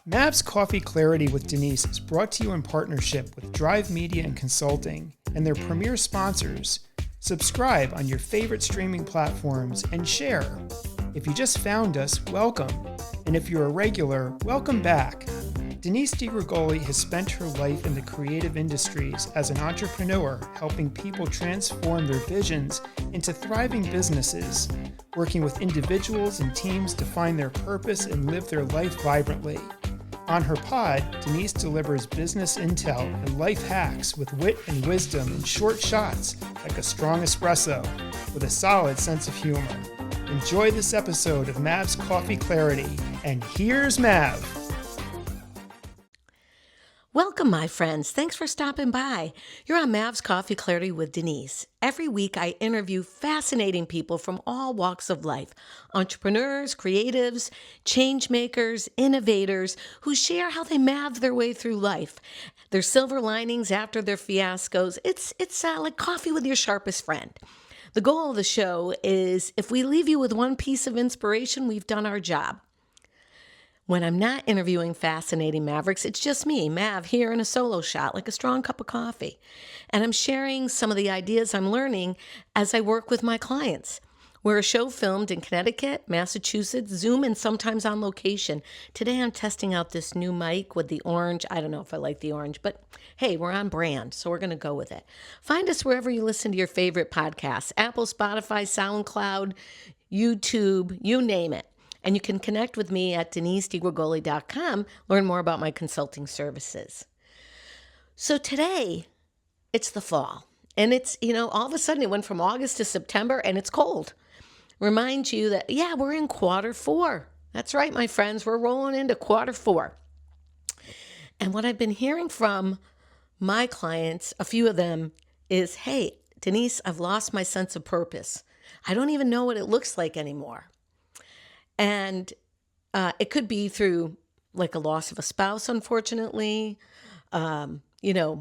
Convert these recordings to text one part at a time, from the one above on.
Mav's Coffee Clarity with Denise is brought to you in partnership with Drive Media and Consulting and their premier sponsors. Subscribe on your favorite streaming platforms and share. If you just found us, welcome. And if you're a regular, welcome back. Denise DiGrigoli has spent her life in the creative industries as an entrepreneur, helping people transform their visions into thriving businesses, working with individuals and teams to find their purpose and live their life vibrantly. On her pod, Denise delivers business intel and life hacks with wit and wisdom in short shots like a strong espresso with a solid sense of humor. Enjoy this episode of Mav's Coffee Clarity, and here's Mav. Welcome, my friends. Thanks for stopping by. You're on Mav's Coffee Clarity with Denise. Every week, I interview fascinating people from all walks of life, entrepreneurs, creatives, changemakers, innovators, who share how they mav their way through life, their silver linings after their fiascos. It's like coffee with your sharpest friend. The goal of the show is if we leave you with one piece of inspiration, we've done our job. When I'm not interviewing fascinating mavericks, it's just me, Mav, here in a solo shot, like a strong cup of coffee. And I'm sharing some of the ideas I'm learning as I work with my clients. We're a show filmed in Connecticut, Massachusetts, Zoom, and sometimes on location. Today I'm testing out this new mic with the orange. I don't know if I like the orange, but hey, we're on brand, so we're going to go with it. Find us wherever you listen to your favorite podcasts, Apple, Spotify, SoundCloud, YouTube, you name it. And you can connect with me at DeniseDiGrigoli.com, learn more about my consulting services. So today, it's the fall. And it's, all of a sudden it went from August to September and it's cold. Remind you that, we're in quarter 4. That's right, my friends, we're rolling into quarter 4. And what I've been hearing from my clients, a few of them, is, hey, Denise, I've lost my sense of purpose. I don't even know what it looks like anymore. And it could be through like a loss of a spouse, unfortunately,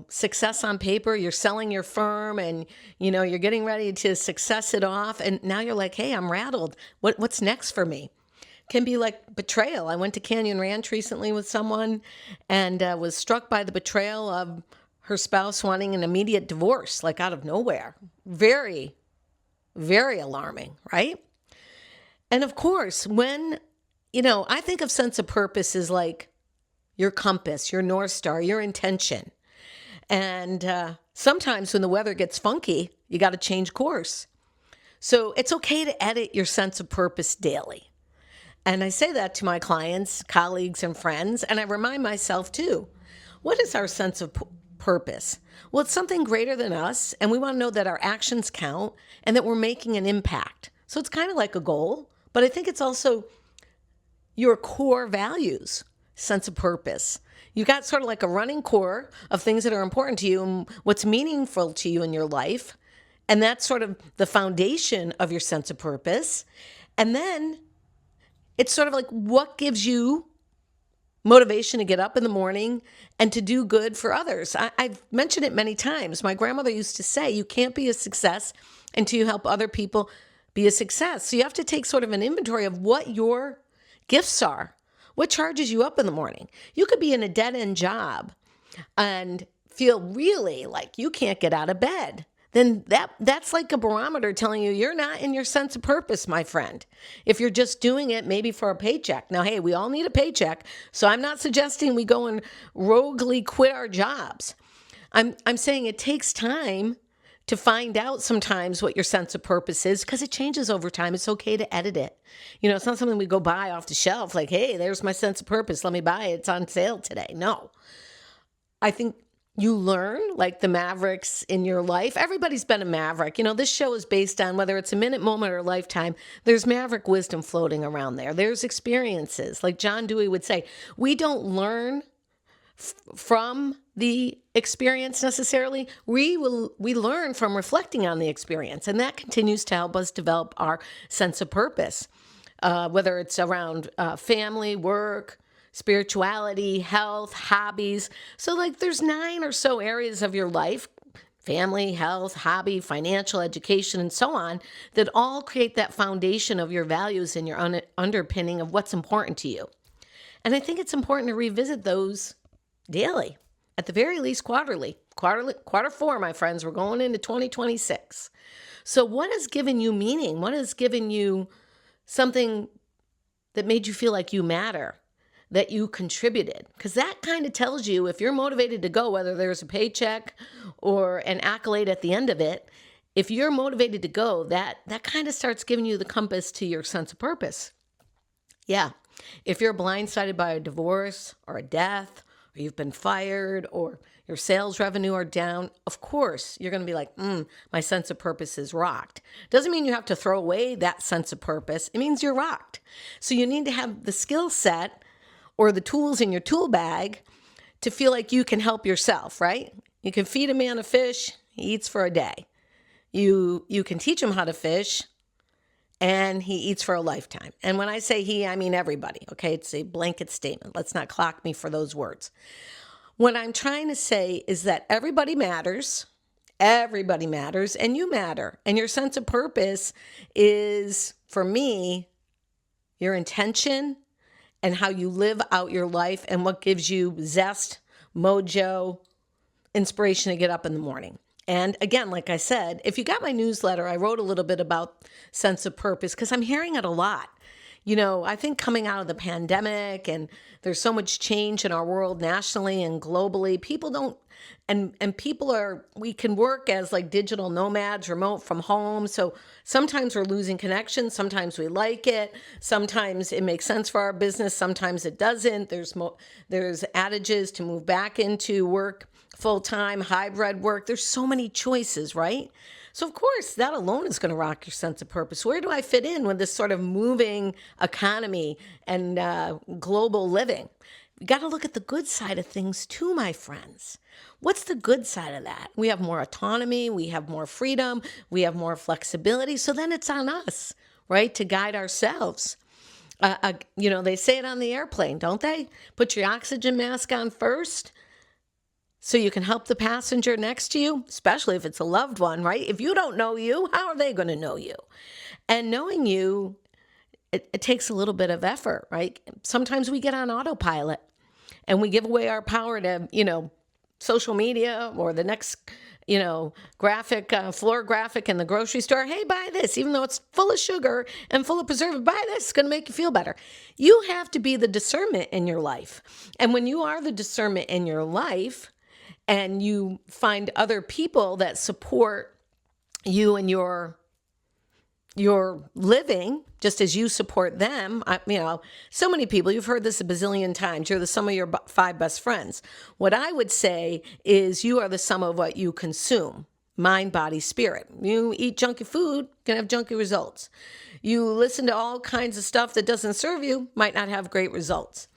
success on paper, you're selling your firm and, you're getting ready to success it off. And now you're like, hey, I'm rattled. What's next for me? Can be like betrayal. I went to Canyon Ranch recently with someone and was struck by the betrayal of her spouse wanting an immediate divorce, like out of nowhere. Very, very alarming, right? And of course, when, I think of sense of purpose as like your compass, your North Star, your intention. And sometimes when the weather gets funky, you got to change course. So it's okay to edit your sense of purpose daily. And I say that to my clients, colleagues, and friends. And I remind myself too, what is our sense of purpose? Well, it's something greater than us. And we want to know that our actions count and that we're making an impact. So it's kind of like a goal. But I think it's also your core values, sense of purpose. You've got sort of like a running core of things that are important to you and what's meaningful to you in your life. And that's sort of the foundation of your sense of purpose. And then it's sort of like what gives you motivation to get up in the morning and to do good for others. I've mentioned it many times. My grandmother used to say, you can't be a success until you help other people be a success. So you have to take sort of an inventory of what your gifts are. What charges you up in the morning? You could be in a dead-end job and feel really like you can't get out of bed. Then that's like a barometer telling you you're not in your sense of purpose, my friend. If you're just doing it maybe for a paycheck. Now, hey, we all need a paycheck, so I'm not suggesting we go and roguely quit our jobs. I'm saying it takes time to find out sometimes what your sense of purpose is because it changes over time. It's okay to edit it. It's not something we go buy off the shelf like, hey, there's my sense of purpose. Let me buy it. It's on sale today. No. I think you learn like the mavericks in your life. Everybody's been a maverick. This show is based on whether it's a minute, moment, or a lifetime. There's maverick wisdom floating around there. There's experiences. Like John Dewey would say, we don't learn from the experience necessarily. We learn from reflecting on the experience, and that continues to help us develop our sense of purpose, whether it's around family, work, spirituality, health, hobbies. So like there's 9 or so areas of your life, family, health, hobby, financial, education, and so on, that all create that foundation of your values and your underpinning of what's important to you. And I think it's important to revisit those daily, at the very least quarterly. Quarter four, my friends, we're going into 2026. So what has given you meaning? What has given you something that made you feel like you matter, that you contributed? Because that kind of tells you if you're motivated to go, whether there's a paycheck or an accolade at the end of it, if you're motivated to go, that kind of starts giving you the compass to your sense of purpose. Yeah. If you're blindsided by a divorce or a death, or you've been fired, or your sales revenue are down, of course, you're going to be like, my sense of purpose is rocked. Doesn't mean you have to throw away that sense of purpose. It means you're rocked. So you need to have the skill set or the tools in your tool bag to feel like you can help yourself, right? You can feed a man a fish, he eats for a day. You can teach him how to fish, and he eats for a lifetime. And when I say he, I mean everybody, okay? It's a blanket statement. Let's not clock me for those words. What I'm trying to say is that everybody matters, and you matter. And your sense of purpose is, for me, your intention and how you live out your life and what gives you zest, mojo, inspiration to get up in the morning. And again, like I said, if you got my newsletter, I wrote a little bit about sense of purpose because I'm hearing it a lot. You know, I think coming out of the pandemic and there's so much change in our world nationally and globally, people don't, and people are, we can work as like digital nomads, remote from home. So sometimes we're losing connection. Sometimes we like it. Sometimes it makes sense for our business. Sometimes it doesn't. There's adages to move back into work full-time, hybrid work. There's so many choices, right? So of course, that alone is going to rock your sense of purpose. Where do I fit in with this sort of moving economy and global living? We got to look at the good side of things too, my friends. What's the good side of that? We have more autonomy, we have more freedom, we have more flexibility. So then it's on us, right, to guide ourselves. You know, they say it on the airplane, don't they? Put your oxygen mask on first, so you can help the passenger next to you, especially if it's a loved one, right? If you don't know you, how are they going to know you? And knowing you, it takes a little bit of effort, right? Sometimes we get on autopilot and we give away our power to, you know, social media or the next, you know, floor graphic in the grocery store. Hey, buy this, even though it's full of sugar and full of preservative, buy this, it's going to make you feel better. You have to be the discernment in your life. And when you are the discernment in your life, and you find other people that support you and your living, just as you support them. You know, so many people, you've heard this a bazillion times, you're the sum of your 5 best friends. What I would say is you are the sum of what you consume, mind, body, spirit. You eat junky food, can have junky results. You listen to all kinds of stuff that doesn't serve you, might not have great results.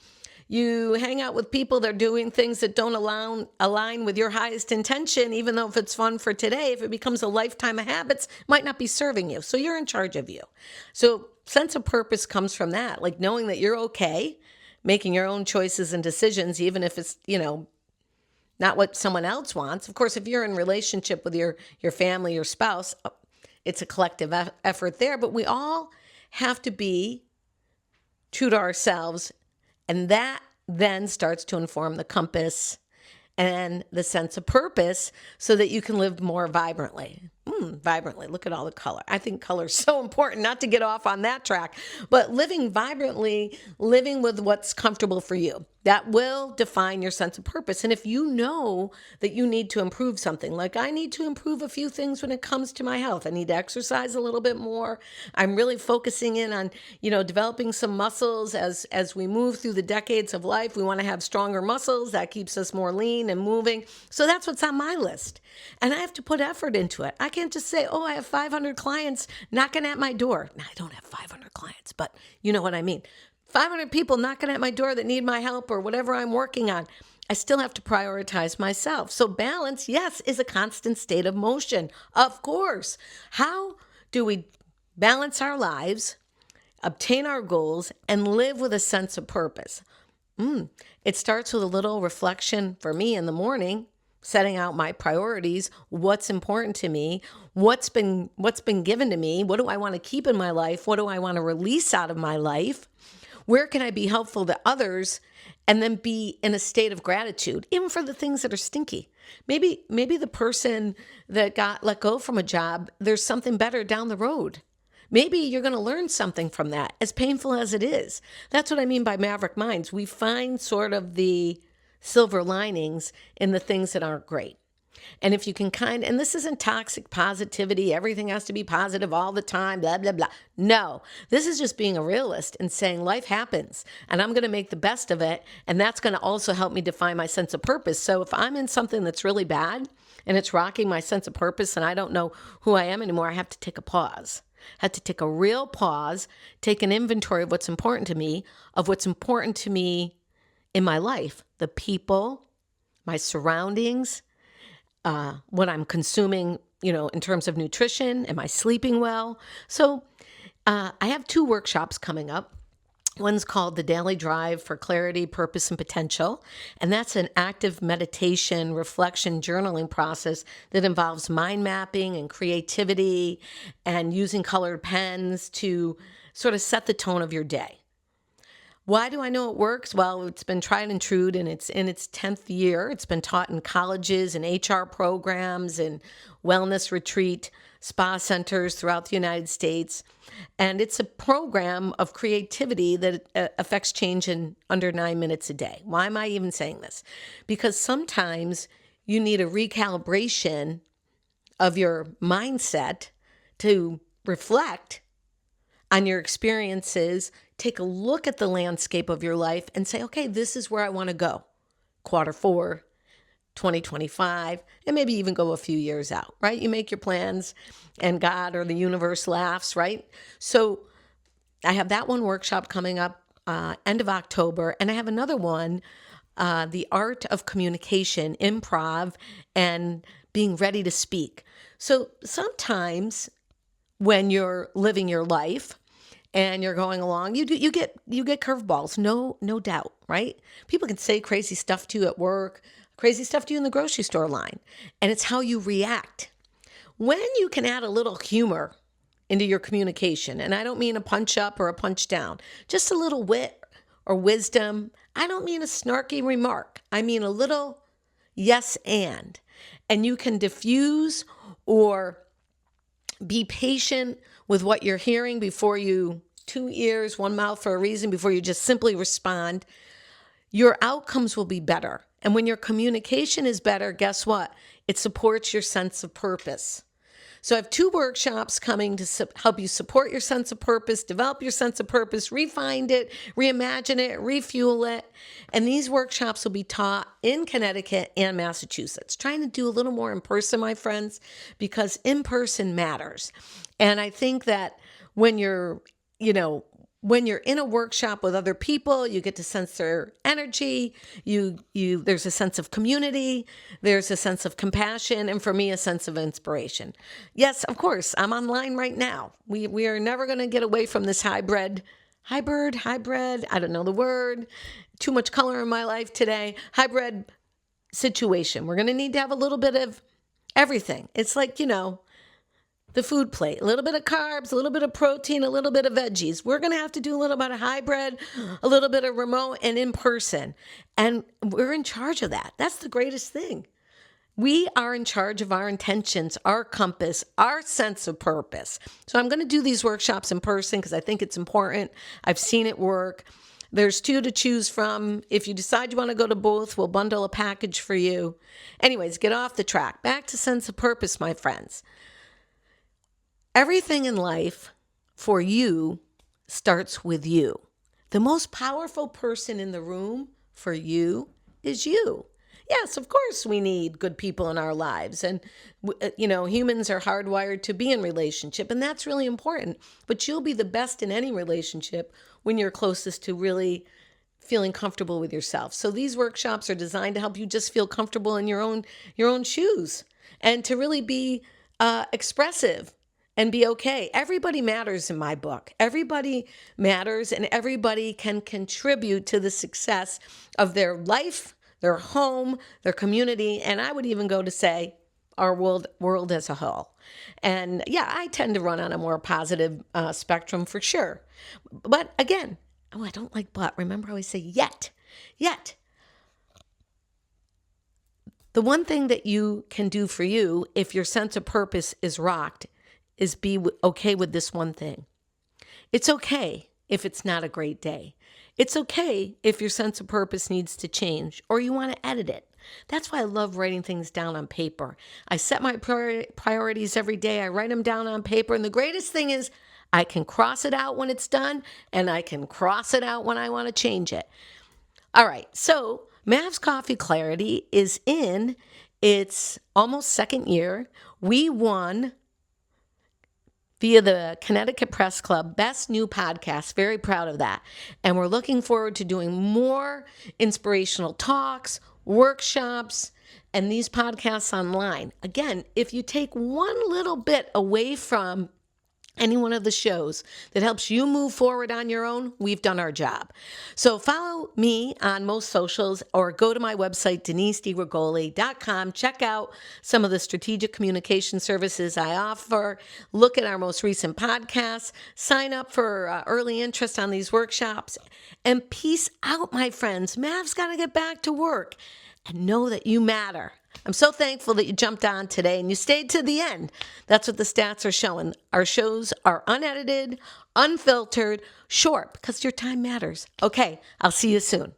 You hang out with people that are doing things that don't align with your highest intention, even though if it's fun for today, if it becomes a lifetime of habits, might not be serving you. So you're in charge of you. So sense of purpose comes from that, like knowing that you're okay, making your own choices and decisions, even if it's, you know, not what someone else wants. Of course, if you're in relationship with your family, your spouse, it's a collective effort there, but we all have to be true to ourselves. And that then starts to inform the compass and the sense of purpose so that you can live more vibrantly. Vibrantly. Look at all the color. I think color is so important, not to get off on that track, but living vibrantly, living with what's comfortable for you. That will define your sense of purpose. And if you know that you need to improve something, like I need to improve a few things when it comes to my health. I need to exercise a little bit more. I'm really focusing in on, you know, developing some muscles as we move through the decades of life. We want to have stronger muscles. That keeps us more lean and moving. So that's what's on my list. And I have to put effort into it. I can't just say, oh, I have 500 clients knocking at my door. Now, I don't have 500 clients, but you know what I mean. 500 people knocking at my door that need my help or whatever I'm working on. I still have to prioritize myself. So balance, yes, is a constant state of motion. Of course. How do we balance our lives, obtain our goals, and live with a sense of purpose? It starts with a little reflection for me in the morning, setting out my priorities, what's important to me, what's been given to me, what do I want to keep in my life, what do I want to release out of my life, Where can I be helpful to others and then be in a state of gratitude, even for the things that are stinky? Maybe the person that got let go from a job, there's something better down the road. Maybe you're going to learn something from that, as painful as it is. That's what I mean by maverick minds. We find sort of the silver linings in the things that aren't great. And if you can and this isn't toxic positivity, everything has to be positive all the time, blah, blah, blah. No, this is just being a realist and saying life happens and I'm going to make the best of it. And that's going to also help me define my sense of purpose. So if I'm in something that's really bad and it's rocking my sense of purpose and I don't know who I am anymore, I have to take a pause. I have to take a real pause, take an inventory of what's important to me, in my life, the people, my surroundings, what I'm consuming, in terms of nutrition. Am I sleeping well? So I have 2 workshops coming up. One's called the Daily Drive for Clarity, Purpose, and Potential. And that's an active meditation, reflection, journaling process that involves mind mapping and creativity and using colored pens to sort of set the tone of your day. Why do I know it works? Well, it's been tried and true, and it's in its 10th year. It's been taught in colleges and HR programs and wellness retreat spa centers throughout the United States. And it's a program of creativity that affects change in under 9 minutes a day. Why am I even saying this? Because sometimes you need a recalibration of your mindset to reflect on your experiences, take a look at the landscape of your life and say, okay, this is where I want to go. Q4, 2025, and maybe even go a few years out, right? You make your plans and God or the universe laughs, right? So I have that one workshop coming up end of October, and I have another one, the art of communication, improv, and being ready to speak. So sometimes when you're living your life and you're going along, you get curveballs, no doubt, right? People can say crazy stuff to you at work, crazy stuff to you in the grocery store line, and it's how you react. When you can add a little humor into your communication, and I don't mean a punch up or a punch down, just a little wit or wisdom. I don't mean a snarky remark. I mean a little yes and you can diffuse or be patient with what you're hearing before you, 2 ears, 1 mouth for a reason, before you just simply respond. Your outcomes will be better. And when your communication is better, guess what? It supports your sense of purpose. So I have 2 workshops coming to help you support your sense of purpose, develop your sense of purpose, refine it, reimagine it, refuel it. And these workshops will be taught in Connecticut and Massachusetts. Trying to do a little more in person, my friends, because in person matters. And I think that when you're in a workshop with other people, you get to sense their energy. There's a sense of community. There's a sense of compassion. And for me, a sense of inspiration. Yes, of course, I'm online right now. We are never going to get away from this hybrid, I don't know the word, too much color in my life today, hybrid situation. We're going to need to have a little bit of everything. It's like, the food plate, a little bit of carbs, a little bit of protein, a little bit of veggies. We're going to have to do a little bit of hybrid, a little bit of remote and in person. And we're in charge of that. That's the greatest thing. We are in charge of our intentions, our compass, our sense of purpose. So I'm going to do these workshops in person because I think it's important. I've seen it work. There's 2 to choose from. If you decide you want to go to both, we'll bundle a package for you. Anyways, get off the track. Back to sense of purpose, my friends. Everything in life for you starts with you. The most powerful person in the room for you is you. Yes, of course we need good people in our lives. And, humans are hardwired to be in relationship, and that's really important. But you'll be the best in any relationship when you're closest to really feeling comfortable with yourself. So these workshops are designed to help you just feel comfortable in your own shoes and to really be expressive and be okay. Everybody matters in my book. Everybody matters, and everybody can contribute to the success of their life, their home, their community, and I would even go to say our world as a whole. And yeah, I tend to run on a more positive spectrum for sure. But again, Oh, I don't like but. Remember, I always say yet. Yet. The one thing that you can do for you if your sense of purpose is rocked is be okay with this one thing. It's okay if it's not a great day. It's okay if your sense of purpose needs to change or you want to edit it. That's why I love writing things down on paper. I set my priorities every day. I write them down on paper. And the greatest thing is I can cross it out when it's done and I can cross it out when I want to change it. All right. So Mavs Coffee Clarity is in its almost second year. We won via the Connecticut Press Club Best New Podcast. Very proud of that. And we're looking forward to doing more inspirational talks, workshops, and these podcasts online. Again, if you take one little bit away from any one of the shows that helps you move forward on your own, we've done our job. So follow me on most socials or go to my website, DeniseDiGrigoli.com. Check out some of the strategic communication services I offer. Look at our most recent podcasts. Sign up for early interest on these workshops. And peace out, my friends. Mav's got to get back to work. And know that you matter. I'm so thankful that you jumped on today and you stayed to the end. That's what the stats are showing. Our shows are unedited, unfiltered, short, because your time matters. Okay, I'll see you soon.